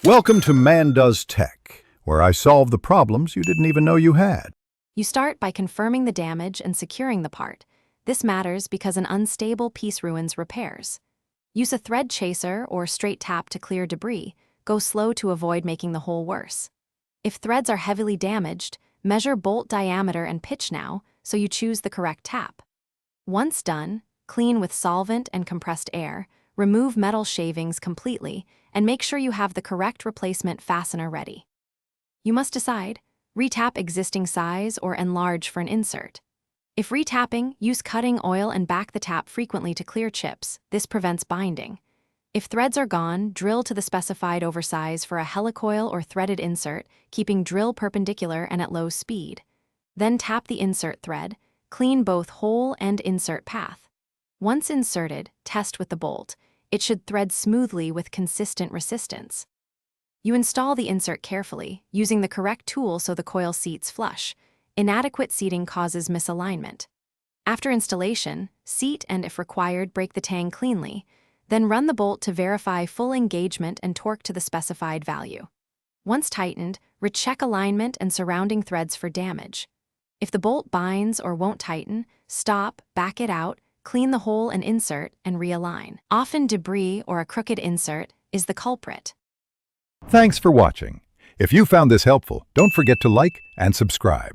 Welcome to Man Does Tech, where I solve the problems you didn't even know you had. You start by confirming the damage and securing the part. This matters because an unstable piece ruins repairs. Use a thread chaser or straight tap to clear debris. Go slow to avoid making the hole worse. If threads are heavily damaged, measure bolt diameter and pitch now so you choose the correct tap. Once done, clean with solvent and compressed air, remove metal shavings completely, and make sure you have the correct replacement fastener ready. You must decide, retap existing size or enlarge for an insert. If retapping, use cutting oil and back the tap frequently to clear chips. This prevents binding. If threads are gone, drill to the specified oversize for a helicoil or threaded insert, keeping drill perpendicular and at low speed. Then tap the insert thread, clean both hole and insert path. Once inserted, test with the bolt. It should thread smoothly with consistent resistance. You install the insert carefully, using the correct tool so the coil seats flush. Inadequate seating causes misalignment. After installation, seat and, if required, break the tang cleanly. Then run the bolt to verify full engagement and torque to the specified value. Once tightened, recheck alignment and surrounding threads for damage. If the bolt binds or won't tighten, stop, back it out, clean the hole and insert, and realign. Often debris or a crooked insert is the culprit. Thanks for watching. If you found this helpful, don't forget to like and subscribe.